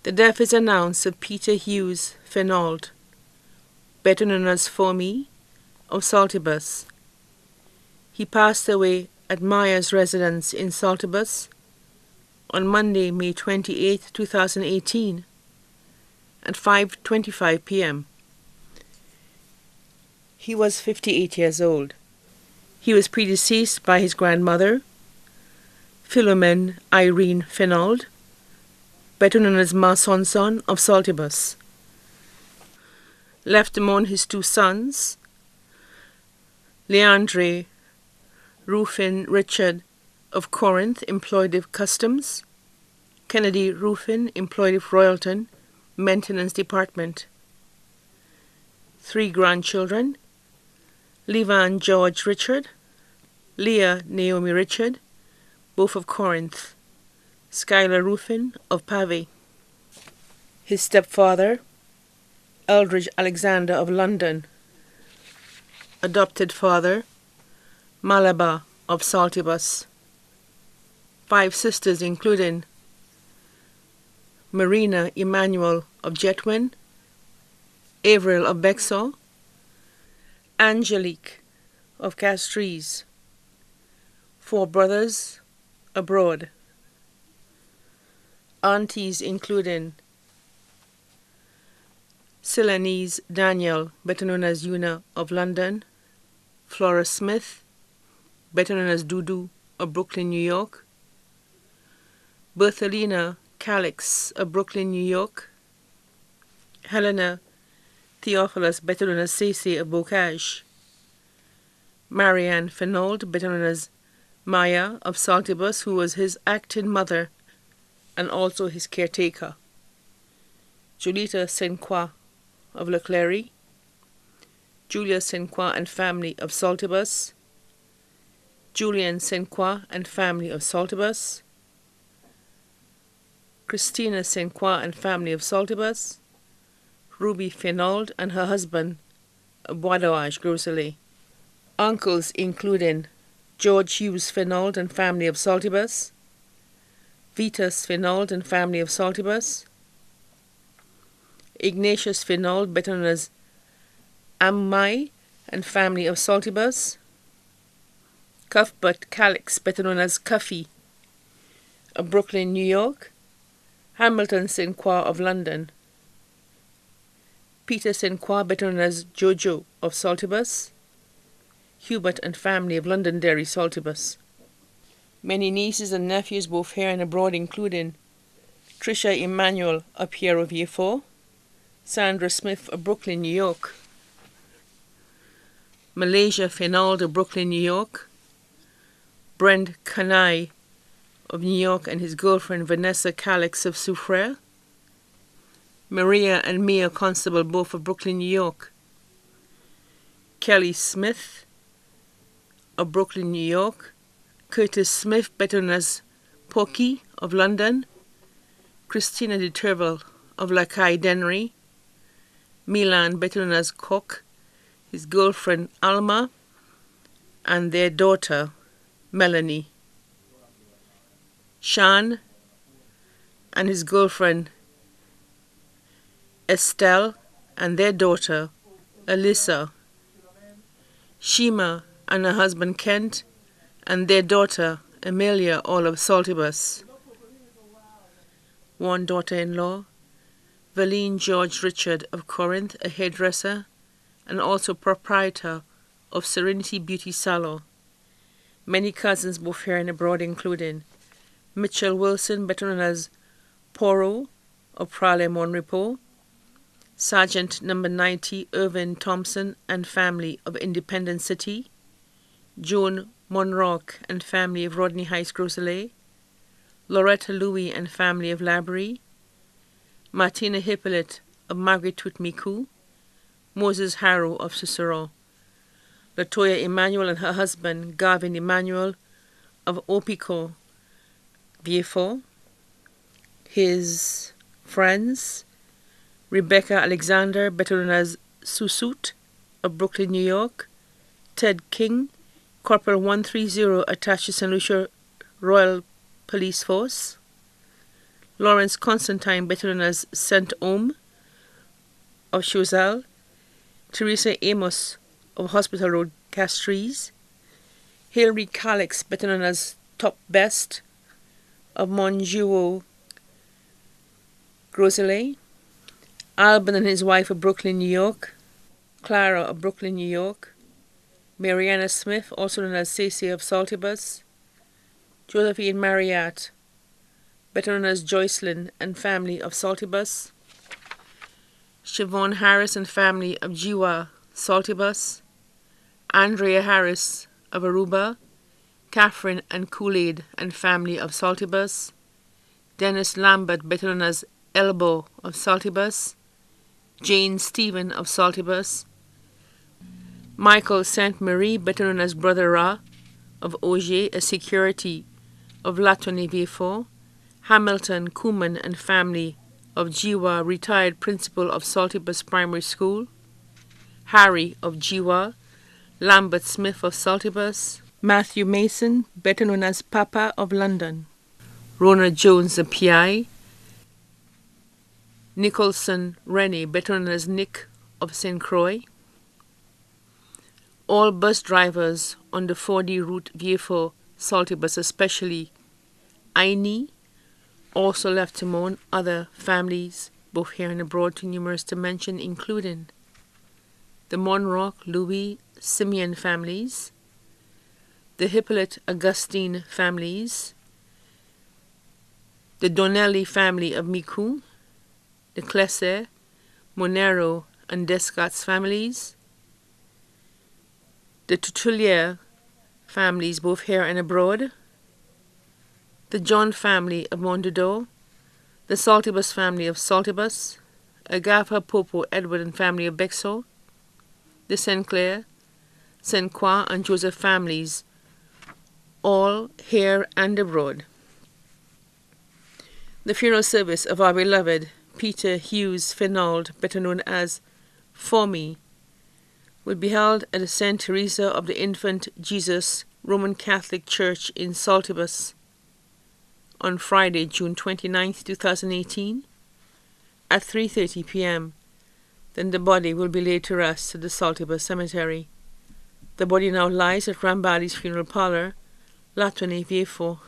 The death is announced of Peter Hughes Fenold, better known as Foamy, of Saltibus. He passed away at Myers' residence in Saltibus on Monday, May 28, 2018, at 5:25 p.m. He was 58 years old. He was predeceased by his grandmother, Philomene Irene Fenold, better known as Ma Sonson of Saltibus. Left among his two sons, Leandre Ruffin Richard of Corinth, employed of Customs, Kennedy Ruffin, employed of Royalton, Maintenance Department. 3 grandchildren, Levan George Richard, Leah Naomi Richard, both of Corinth, Skylar Ruffin of Pavey. His stepfather, Eldridge Alexander of London. Adopted father, Malabar of Saltibus. 5 sisters including Marina Emmanuel of Jetwin, Avril of Bexar, Angelique of Castries. 4 brothers abroad. Aunties including Silanese Daniel, better known as Una of London, Flora Smith, better known as Dudu of Brooklyn, New York, Berthelina Calix of Brooklyn, New York, Helena Theophilus, better known as Cece of Bocage, Marianne Fenold, better known as Maya of Saltibus, who was his acting mother and also his caretaker, Julita Senqua of Leclerc, Julia Senqua and family of Saltibus, Julian Senqua and family of Saltibus, Christina Senqua and family of Saltibus, Ruby Fenold and her husband of Bois Groseilliers. Uncles including George Hughes Fenold and family of Saltibus, Vitas Fenold and family of Saltibus, Ignatius Fenold, better known as Ammai and family of Saltibus, Cuthbert Calix, better known as Cuffy of Brooklyn, New York, Hamilton Senqua of London, Peter Senqua, better known as Jojo of Saltibus, Hubert and family of Londonderry, Saltibus. Many nieces and nephews both here and abroad including Tricia Emmanuel of Piero Vieux, Sandra Smith of Brooklyn, New York, Malaysia Fenold of Brooklyn, New York, Brent Kanai of New York and his girlfriend Vanessa Calix of Soufriere, Maria and Mia Constable, both of Brooklyn, New York, Kelly Smith of Brooklyn, New York, Curtis Smith, better known as Porky of London, Christina de Turville of Lacaille Dennery, Milan, better known as Cook, his girlfriend Alma, and their daughter Melanie, Sean and his girlfriend Estelle and their daughter Alyssa, Shima and her husband Kent and their daughter Amelia, all of Saltibus. 1 daughter-in-law, Valine George Richard of Corinth, a hairdresser and also proprietor of Serenity Beauty Salon. Many cousins both here and abroad including Mitchell Wilson, better known as Poro of Prale Monrepo, Sergeant No. 90 Irvin Thompson and family of Independence City, Joan Monrock and family of Rodney Heights, Groseilliers, Loretta Louis and family of Labrie, Martina Hippolyte of Margaret Tutmiku, Moses Harrow of Cicero, Latoya Emmanuel and her husband Gavin Emmanuel of Opico, Vieux, his friends Rebecca Alexander, better known as Susut of Brooklyn, New York, Ted King, Corporal 130 attached to St. Lucia Royal Police Force, Lawrence Constantine, better known as Saint Omer of Choiseul, Teresa Amos of Hospital Road, Castries, Hilary Calix, better known as Top Best of Monjuo, Groselet, Alban and his wife of Brooklyn, New York, Clara of Brooklyn, New York, Mariana Smith, also known as Cece of Saltibus, Josephine Marriott, better known as Joycelyn and family of Saltibus, Siobhan Harris and family of Jiwa, Saltibus, Andrea Harris of Aruba, Catherine and Kool-Aid and family of Saltibus, Dennis Lambert, better known as Elbow of Saltibus, Jane Stephen of Saltibus, Michael Saint Marie, better known as Brother Ra of Auger, a security of Latone-Vieux, Hamilton Kuman and family of Jiwa, retired principal of Saltibus Primary School, Harry of Jiwa, Lambert Smith of Saltibus, Matthew Mason, better known as Papa of London, Rona Jones, the PI, Nicholson Rennie, better known as Nick of St. Croix, all bus drivers on the 4D route Vieux Saltibus, especially Aini, also left to mourn. Other families, both here and abroad, too numerous to mention, including the Monrock, Louis, Simeon families, the Hippolyte Augustine families, the Donnelly family of Micoud, the Clesset, Monero, and Descartes families, the Tutulier families, both here and abroad, the John family of Mondador, the Saltibus family of Saltibus, Agatha Popo, Edward and family of Bexor, the St. Clair, St. Croix and Joseph families, all here and abroad. The funeral service of our beloved Peter Hughes Fenold, better known as Formy, will be held at the St. Teresa of the Infant Jesus Roman Catholic Church in Saltibus on Friday, June 29, 2018, at 3:30 p.m. Then the body will be laid to rest at the Saltibus Cemetery. The body now lies at Rambali's funeral parlor, Latone-Vieux.